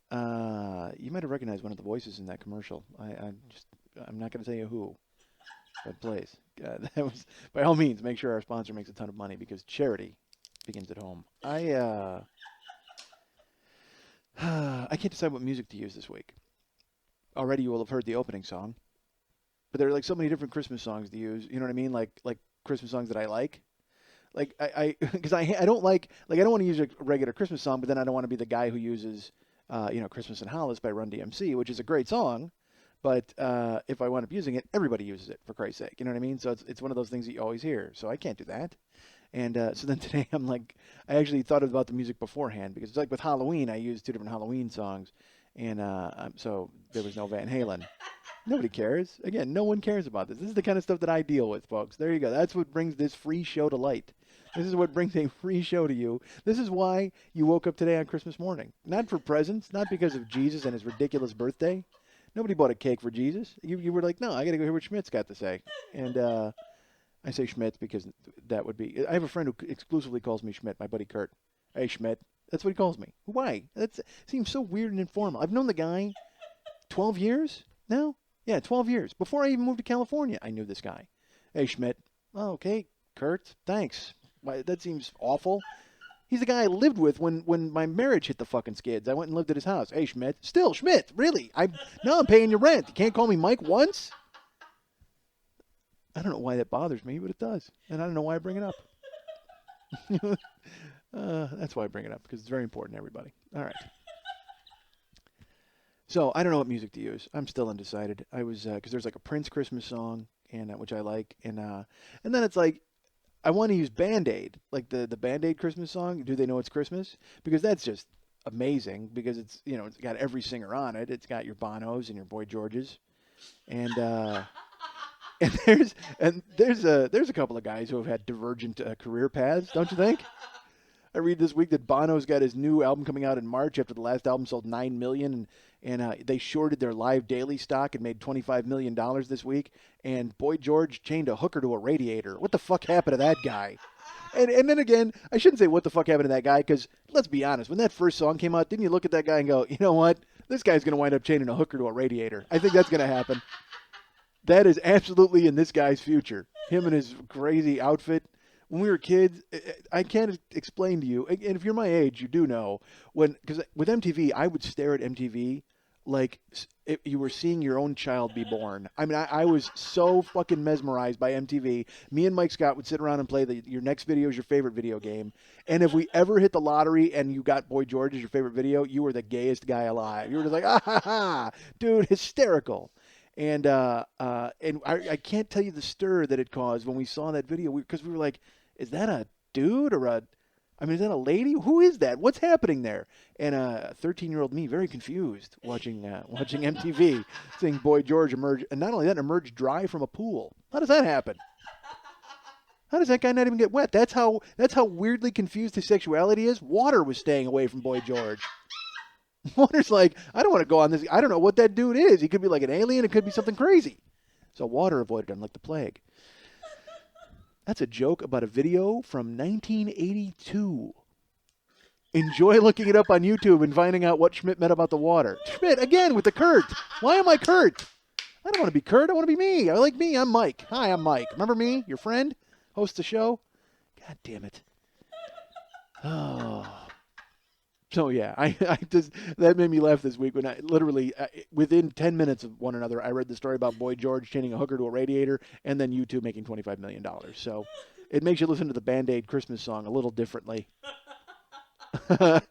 You might have recognized one of the voices in that commercial. I'm not going to tell you who, but please, that was by all means make sure our sponsor makes a ton of money because charity begins at home. I can't decide what music to use this week. Already you will have heard the opening song. But there are like so many different Christmas songs to use. You know what I mean? Like Christmas songs that I like. Like because I don't like I don't want to use a regular Christmas song, but then I don't want to be the guy who uses Christmas in Hollis by Run DMC, which is a great song. But if I wind up using it, everybody uses it, for Christ's sake. You know what I mean? So it's one of those things that you always hear. So I can't do that. And so then today I'm like, I actually thought about the music beforehand because it's like with Halloween, I used 2 different Halloween songs. And so there was no Van Halen. Nobody cares. Again, no one cares about this. This is the kind of stuff that I deal with, folks. There you go. That's what brings this free show to light. This is what brings a free show to you. This is why you woke up today on Christmas morning. Not for presents, not because of Jesus and his ridiculous birthday. Nobody bought a cake for Jesus. You were like, no, I got to go hear what Schmidt's got to say. And I say Schmidt because that would be... I have a friend who exclusively calls me Schmidt, my buddy Kurt. Hey, Schmidt. That's what he calls me. Why? That seems so weird and informal. I've known the guy 12 years now? Yeah, 12 years. Before I even moved to California, I knew this guy. Hey, Schmidt. Oh, okay, Kurt. Thanks. Why, that seems awful. He's the guy I lived with when my marriage hit the fucking skids. I went and lived at his house. Hey, Schmidt. Still, Schmidt. Really? Now I'm paying your rent. You can't call me Mike once? I don't know why that bothers me, but it does. And I don't know why I bring it up. That's why I bring it up, because it's very important to everybody. All right. So I don't know what music to use. I'm still undecided. I was because there's like a Prince Christmas song, and which I like, and then it's like I want to use Band-Aid, like the Band-Aid Christmas song. Do They Know It's Christmas? Because that's just amazing. Because it's it's got every singer on it. It's got your Bonos and your Boy Georges, and there's a couple of guys who have had divergent career paths, don't you think? I read this week that Bono's got his new album coming out in March after the last album sold 9 million, and they shorted their live daily stock and made $25 million this week. And Boy George chained a hooker to a radiator. What the fuck happened to that guy? And then again, I shouldn't say what the fuck happened to that guy, because let's be honest, when that first song came out, didn't you look at that guy and go, you know what? This guy's going to wind up chaining a hooker to a radiator. I think that's going to happen. That is absolutely in this guy's future. Him and his crazy outfit. When we were kids, I can't explain to you, and if you're my age, you do know, because with MTV, I would stare at MTV like if you were seeing your own child be born. I mean, I was so fucking mesmerized by MTV. Me and Mike Scott would sit around and play your next video is your favorite video game, and if we ever hit the lottery and you got Boy George as your favorite video, you were the gayest guy alive. You were just like, ah ha ha, dude, hysterical. And I can't tell you the stir that it caused when we saw that video, because we were like, is that a dude or is that a lady? Who is that? What's happening there? And 13-year-old me, very confused, watching MTV, seeing Boy George emerge, and not only that, emerge dry from a pool. How does that happen? How does that guy not even get wet? That's how weirdly confused his sexuality is. Water was staying away from Boy George. Water's like, I don't want to go on this. I don't know what that dude is. He could be like an alien. It could be something crazy. So water avoided him like the plague. That's a joke about a video from 1982. Enjoy looking it up on YouTube and finding out what Schmidt meant about the water. Schmidt, again, with the Kurt. Why am I Kurt? I don't want to be Kurt. I want to be me. I like me. I'm Mike. Hi, I'm Mike. Remember me? Your friend? Host the show? God damn it. Oh. So yeah, I just, that made me laugh this week when I literally, within 10 minutes of one another, I read the story about Boy George chaining a hooker to a radiator, and then YouTube making $25 million. So it makes you listen to the Band-Aid Christmas song a little differently. So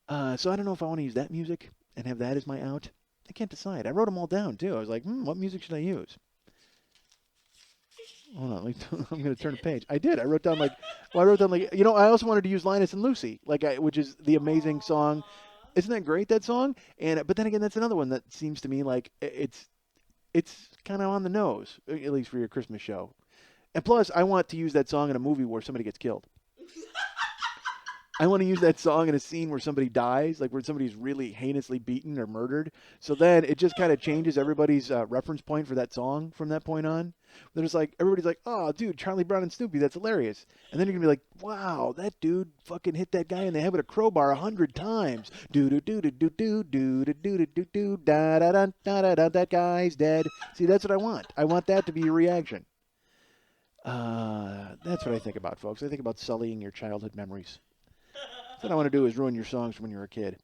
I don't know if I want to use that music and have that as my out. I can't decide. I wrote them all down too. I was like, what music should I use? Hold on, I'm going to turn a page. I did. I wrote down I also wanted to use Linus and Lucy, which is the amazing song. Isn't that great, that song? But then again, that's another one that seems to me like it's kind of on the nose, at least for your Christmas show. And plus, I want to use that song in a movie where somebody gets killed. I want to use that song in a scene where somebody dies, like where somebody's really heinously beaten or murdered. So then it just kind of changes everybody's reference point for that song from that point on. There's like, everybody's like, oh, dude, Charlie Brown and Snoopy, that's hilarious. And then you're going to be like, wow, that dude fucking hit that guy in the head with a crowbar 100 times. Do-do-do-do-do-do-do-do-do-do-do, da-da-da-da-da-da, that guy's dead. See, that's what I want. I want that to be your reaction. That's what I think about, folks. I think about sullying your childhood memories. What I want to do is ruin your songs from when you were a kid.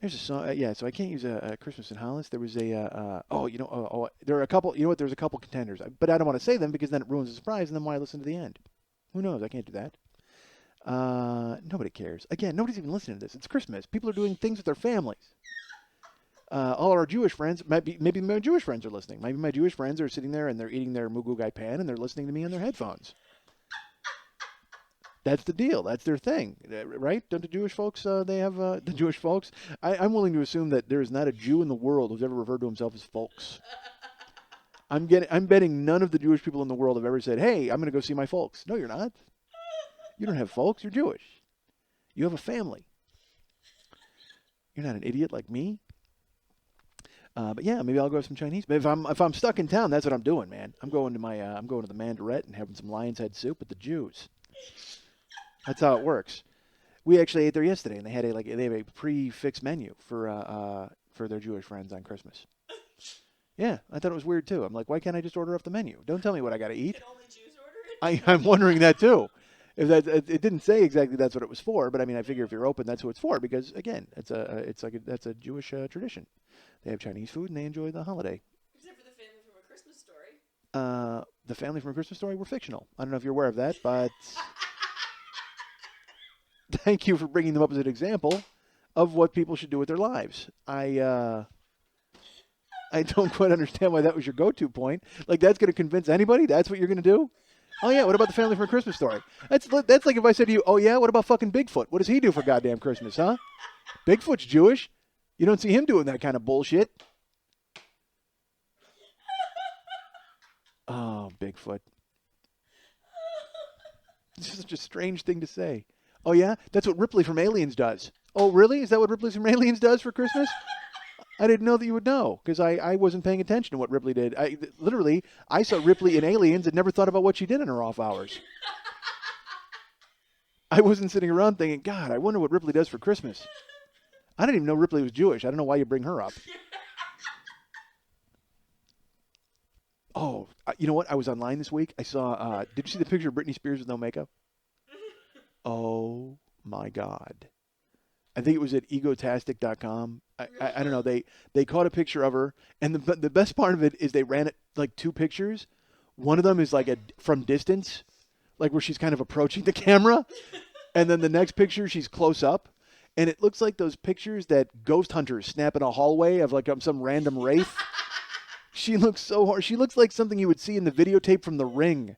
There's a song, so I can't use a Christmas in Hollis. There was there are a couple, there's a couple contenders, but I don't want to say them because then it ruins the surprise, and then why listen to the end? Who knows? I can't do that. Nobody cares. Again, nobody's even listening to this. It's Christmas. People are doing things with their families. All our Jewish friends, maybe my Jewish friends are listening. Maybe my Jewish friends are sitting there and they're eating their mugugai pan and they're listening to me on their headphones. That's the deal. That's their thing, right? Don't the Jewish folks, they have, the Jewish folks? I'm willing to assume that there is not a Jew in the world who's ever referred to himself as folks. I'm betting none of the Jewish people in the world have ever said, hey, I'm going to go see my folks. No, you're not. You don't have folks. You're Jewish. You have a family. You're not an idiot like me. But yeah, maybe I'll go have some Chinese. But if I'm stuck in town, that's what I'm doing, man. I'm going to the Mandarin and having some lion's head soup with the Jews. That's how it works. We actually ate there yesterday, and they have a pre-fixed menu for their Jewish friends on Christmas. Yeah, I thought it was weird too. I'm like, why can't I just order off the menu? Don't tell me what I got to eat. Can only Jews order it? I'm wondering that too. If it didn't say exactly that's what it was for, but I mean, I figure if you're open, that's who it's for because again, that's a Jewish tradition. They have Chinese food and they enjoy the holiday. Except for the family from A Christmas Story. The family from A Christmas Story were fictional. I don't know if you're aware of that, but thank you for bringing them up as an example of what people should do with their lives. I don't quite understand why that was your go-to point. Like that's going to convince anybody? That's what you're going to do? Oh yeah, what about the family from A Christmas Story? That's like if I said to you, oh yeah, what about fucking Bigfoot? What does he do for goddamn Christmas, huh? Bigfoot's Jewish. You don't see him doing that kind of bullshit. Oh, Bigfoot. This is such a strange thing to say. Oh yeah? That's what Ripley from Aliens does. Oh really? Is that what Ripley from Aliens does for Christmas? I didn't know that you would know because I wasn't paying attention to what Ripley did. I saw Ripley in Aliens and never thought about what she did in her off hours. I wasn't sitting around thinking, God, I wonder what Ripley does for Christmas. I didn't even know Ripley was Jewish. I don't know why you bring her up. Oh, you know what? I was online this week. I saw, did you see the picture of Britney Spears with no makeup? Oh, my God. I think it was at egotastic.com. I don't know. They caught a picture of her, and the best part of it is they ran it like two pictures. One of them is like from distance, like where she's kind of approaching the camera, and then the next picture she's close up, and it looks like those pictures that ghost hunters snap in a hallway of like some random wraith. She looks so hard. She looks like something you would see in the videotape from The Ring.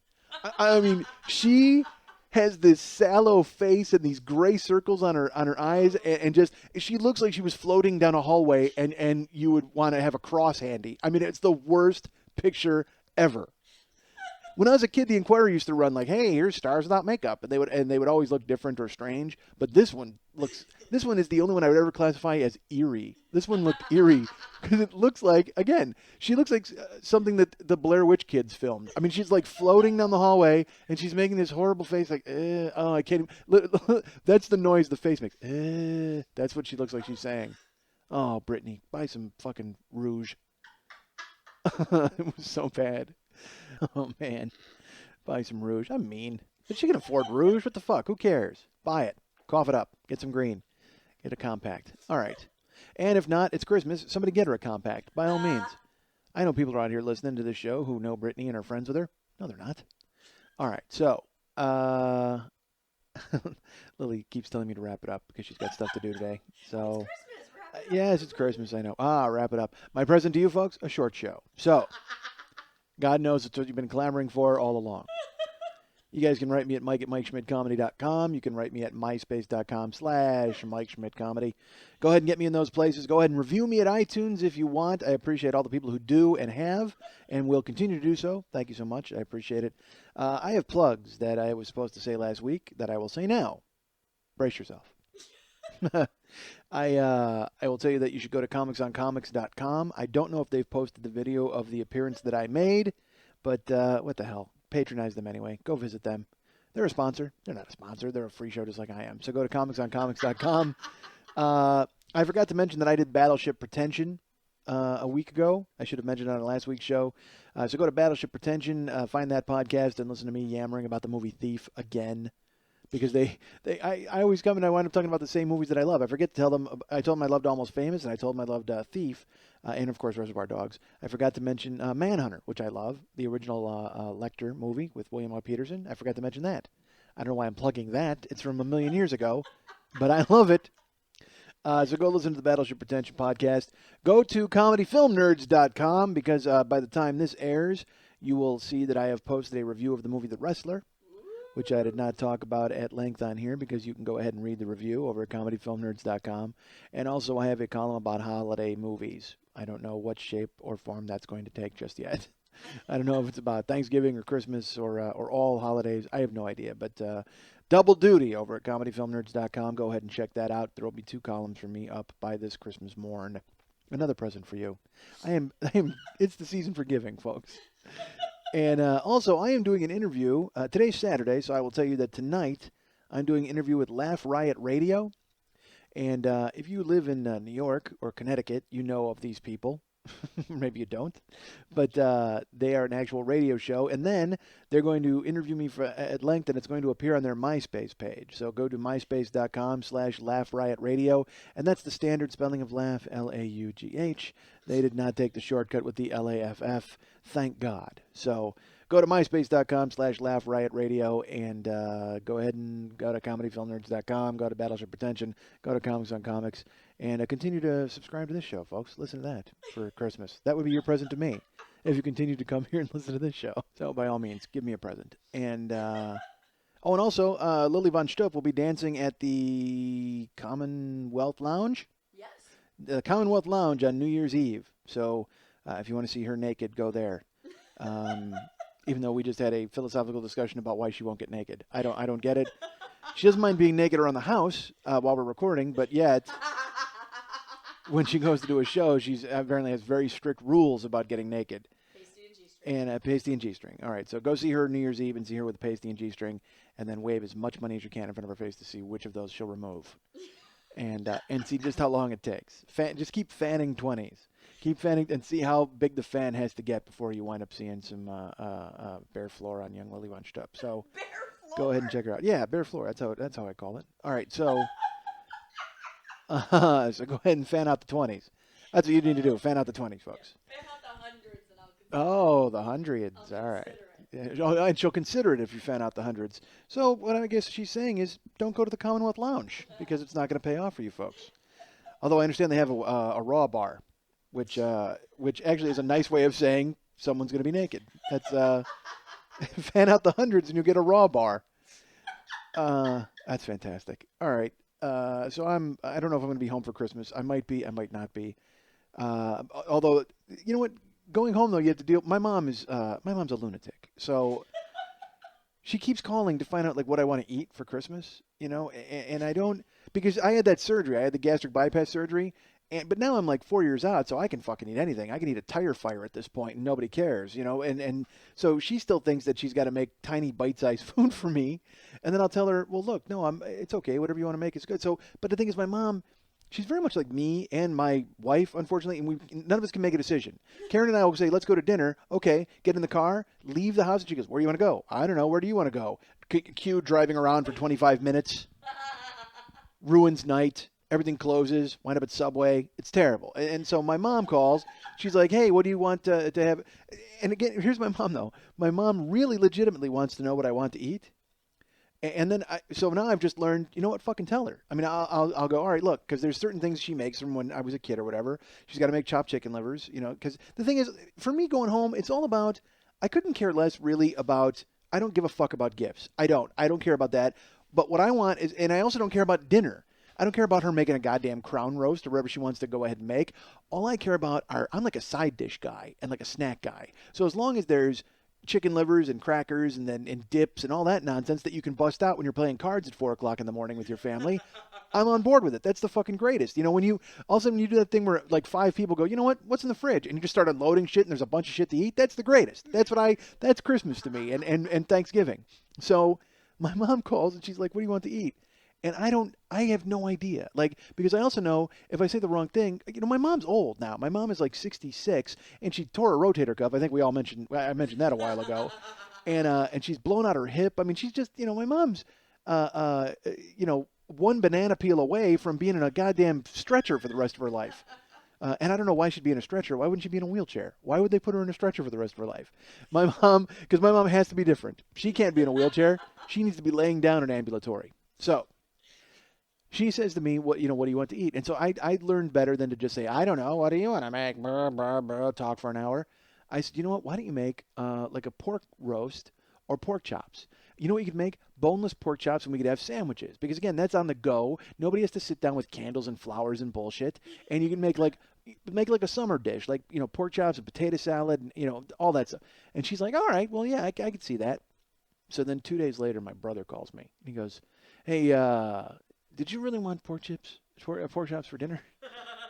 I mean, she has this sallow face and these gray circles on her eyes, and just she looks like she was floating down a hallway, and you would want to have a cross handy. I mean, it's the worst picture ever. When I was a kid, the Inquirer used to run like, "Hey, here's stars without makeup," and they would always look different or strange. But this one is the only one I would ever classify as eerie. This one looked eerie because it looks like, again, she looks like something that the Blair Witch Kids filmed. I mean, she's like floating down the hallway and she's making this horrible face like, oh, I can't even. That's the noise the face makes. That's what she looks like she's saying. Oh, Brittany, buy some fucking rouge. It was so bad. Oh, man. Buy some rouge. I'm mean. But she can afford rouge. What the fuck? Who cares? Buy it. Cough it up. Get some green. Get a compact. All right. And if not, it's Christmas. Somebody get her a compact. By all means. I know people are out here listening to this show who know Brittany and are friends with her. No, they're not. All right. So, Lily keeps telling me to wrap it up because she's got stuff to do today. So, yes, it's Christmas. I know. Wrap it up. My present to you folks, a short show. So, God knows it's what you've been clamoring for all along. You guys can write me at mike@MikeSchmidtComedy.com. You can write me at myspace.com/MikeSchmidtComedy. Go ahead and get me in those places. Go ahead and review me at iTunes if you want. I appreciate all the people who do and have and will continue to do so. Thank you so much. I appreciate it. I have plugs that I was supposed to say last week that I will say now. Brace yourself. I will tell you that you should go to comicsoncomics.com. I don't know if they've posted the video of the appearance that I made, but what the hell? Patronize them anyway. Go visit them. They're a sponsor. They're not a sponsor. They're a free show just like I am. So go to comicsoncomics.com. I forgot to mention that I did Battleship Pretension a week ago. I should have mentioned it on last week's show. So go to Battleship Pretension, find that podcast, and listen to me yammering about the movie Thief again. Because I always come and I wind up talking about the same movies that I love. I forget to tell them. I told them I loved Almost Famous, and I told them I loved Thief, and of course Reservoir Dogs. I forgot to mention Manhunter, which I love, the original Lecter movie with William R. Peterson. I forgot to mention that. I don't know why I'm plugging that. It's from a million years ago, but I love it. So go listen to the Battleship Pretension podcast. Go to comedyfilmnerds.com because by the time this airs, you will see that I have posted a review of the movie The Wrestler, which I did not talk about at length on here because you can go ahead and read the review over at comedyfilmnerds.com. And also I have a column about holiday movies. I don't know what shape or form that's going to take just yet. I don't know if it's about Thanksgiving or Christmas or all holidays. I have no idea, but double duty over at comedyfilmnerds.com. Go ahead and check that out. There will be 2 columns for me up by this Christmas morn. Another present for you. It's the season for giving, folks. And also, I am doing an interview. Today's Saturday, so I will tell you that tonight I'm doing an interview with Laugh Riot Radio. And if you live in New York or Connecticut, you know of these people. Maybe you don't. But they are an actual radio show. And then they're going to interview me at length, and it's going to appear on their MySpace page. So go to myspace.com/LaughRiotRadio. And that's the standard spelling of laugh, L-A-U-G-H. They did not take the shortcut with the L-A-F-F. Thank God. So go to myspace.com/LaughRiotRadio and go ahead and go to comedyfilmnerds.com, go to Battleship Pretension, go to Comics on Comics, and continue to subscribe to this show, folks. Listen to that for Christmas. That would be your present to me if you continue to come here and listen to this show. So by all means, give me a present. And and also Lily Von Stupp will be dancing at the Commonwealth Lounge. Yes. The Commonwealth Lounge on New Year's Eve. So if you want to see her naked, go there. Even though we just had a philosophical discussion about why she won't get naked. I don't get it. She doesn't mind being naked around the house while we're recording, but yet when she goes to do a show, she apparently has very strict rules about getting naked. Pasty and G-string. And pasty and G-string. All right, so go see her New Year's Eve and see her with a pasty and G-string, and then wave as much money as you can in front of her face to see which of those she'll remove. And see just how long it takes. Just keep fanning 20s. Keep fanning and see how big the fan has to get before you wind up seeing some bare floor on young Lily Von Stupp. So Bare floor. go ahead and check her out. Yeah, bare floor. That's how I call it. All right, so so go ahead and fan out the 20s. That's what you need to do. Fan out the 20s, folks. Fan out the hundreds and I'll consider Oh, the hundreds. All right. Yeah, and she'll consider it if you fan out the hundreds. So what I guess she's saying is don't go to the Commonwealth Lounge because it's not going to pay off for you folks. Although I understand they have a raw bar, which actually is a nice way of saying someone's going to be naked. That's fan out the hundreds and you get a raw bar. That's fantastic. All right. So I don't know if I'm going to be home for Christmas. I might be. I might not be. Although, you know what? Going home though, you have to deal. My mom's a lunatic, so she keeps calling to find out like what I want to eat for Christmas. You know, and I don't because I had that surgery. I had the gastric bypass surgery. But now I'm like 4 years out, so I can fucking eat anything. I can eat a tire fire at this point, and nobody cares, you know. And so she still thinks that she's got to make tiny bite-sized food for me, and then I'll tell her, well, look, no, it's okay. Whatever you want to make is good. So, but the thing is, my mom, she's very much like me and my wife, unfortunately, and none of us can make a decision. Karen and I will say, let's go to dinner. Okay, get in the car, leave the house, and she goes, where do you want to go? I don't know. Where do you want to go? Cue driving around for 25 minutes, ruins night. Everything closes, wind up at Subway. It's terrible. And so my mom calls. She's like, hey, what do you want to have? And again, here's my mom, though. My mom really legitimately wants to know what I want to eat. And then, so now I've just learned, you know what, fucking tell her. I mean, I'll go, all right, look, because there's certain things she makes from when I was a kid or whatever. She's got to make chopped chicken livers, you know, because the thing is, for me going home, it's all about, I couldn't care less really about, I don't give a fuck about gifts. I don't care about that. But what I want is, and I also don't care about dinner. I don't care about her making a goddamn crown roast or whatever she wants to go ahead and make. All I care about I'm like a side dish guy and like a snack guy. So as long as there's chicken livers and crackers and dips and all that nonsense that you can bust out when you're playing cards at 4 o'clock in the morning with your family, I'm on board with it. That's the fucking greatest. You know, when all of a sudden you do that thing where like 5 people go, you know what, what's in the fridge? And you just start unloading shit and there's a bunch of shit to eat. That's the greatest. That's Christmas to me and Thanksgiving. So my mom calls and she's like, what do you want to eat? And I have no idea. Like, because I also know if I say the wrong thing, you know, my mom's old now. My mom is like 66 and she tore a rotator cuff. I think I mentioned that a while ago. And she's blown out her hip. I mean, she's just, you know, my mom's, you know, one banana peel away from being in a goddamn stretcher for the rest of her life. And I don't know why she'd be in a stretcher. Why wouldn't she be in a wheelchair? Why would they put her in a stretcher for the rest of her life? Because my mom has to be different. She can't be in a wheelchair. She needs to be laying down in ambulatory. So she says to me, what do you want to eat? And so I learned better than to just say, I don't know. What do you want to make? Brr, brr, brr, talk for an hour. I said, you know what? Why don't you make like a pork roast or pork chops? You know what you could make? Boneless pork chops, and we could have sandwiches. Because, again, that's on the go. Nobody has to sit down with candles and flowers and bullshit. And you can make like a summer dish, like, pork chops and potato salad, and, all that stuff. And she's like, all right, well, yeah, I could see that. So then 2 days later, my brother calls me. He goes, hey, did you really want pork chops for dinner?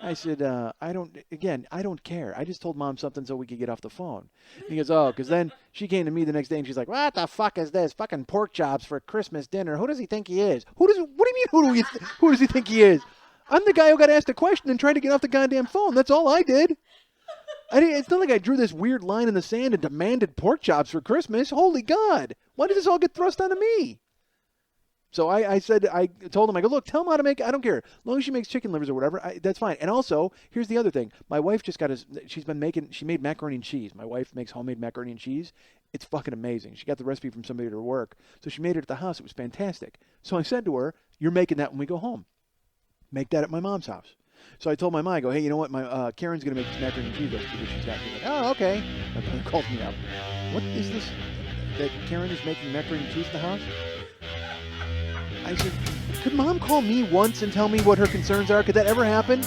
I said, I don't care. I just told Mom something so we could get off the phone. And he goes, oh, because then she came to me the next day and she's like, what the fuck is this? Fucking pork chops for Christmas dinner. Who does he think he is? What do you mean, who does he think he is? I'm the guy who got asked a question and tried to get off the goddamn phone. That's all I did. It's not like I drew this weird line in the sand and demanded pork chops for Christmas. Holy God. Why did this all get thrust onto me? So I told him, I go, look, tell him how to make, I don't care. As long as she makes chicken livers or whatever, that's fine. And also, here's the other thing. My wife she made macaroni and cheese. My wife makes homemade macaroni and cheese. It's fucking amazing. She got the recipe from somebody at her work. So she made it at the house. It was fantastic. So I said to her, you're making that when we go home. Make that at my mom's house. So I told my mom, I go, hey, you know what? My Karen's going to make this macaroni and cheese recipe that she's got. She's like, oh, okay. My brother called me up. What is this? That Karen is making macaroni and cheese at the house? I said, could Mom call me once and tell me what her concerns are? Could that ever happen?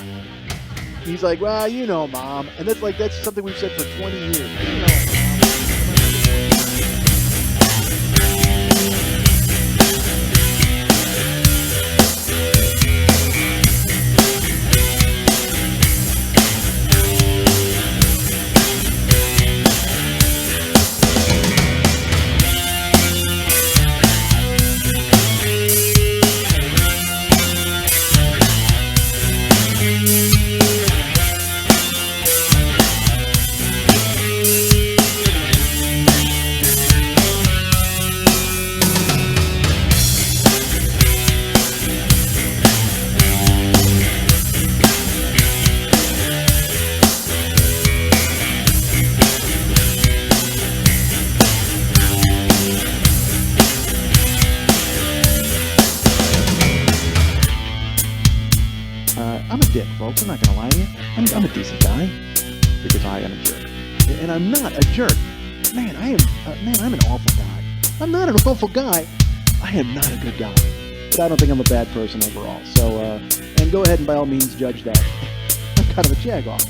He's like, well, Mom. And that's something we've said for 20 years. I'm a dick, folks. I'm not going to lie to you. I'm a decent guy because I am a jerk. And I'm not a jerk. Man, I'm an awful guy. I'm not an awful guy. I am not a good guy. But I don't think I'm a bad person overall. So, and go ahead and by all means judge that. I'm kind of a jag-off.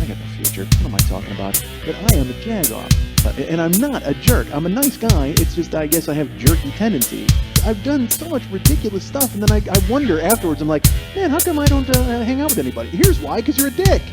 I got no future. What am I talking about? But I am a jag-off. And I'm not a jerk. I'm a nice guy. It's just I guess I have jerky tendencies. I've done so much ridiculous stuff, and then I wonder afterwards, I'm like, man, how come I don't hang out with anybody? Here's why, because you're a dick.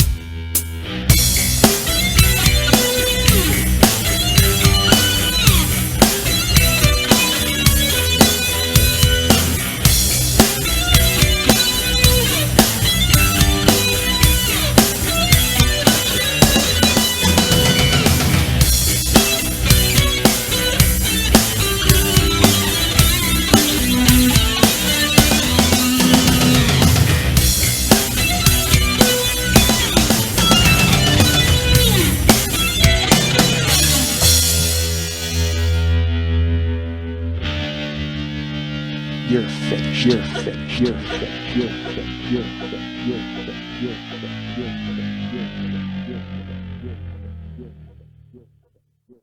You're finished. You're finished. You're finished. You're finished. You're finished. You're finished. You're finished.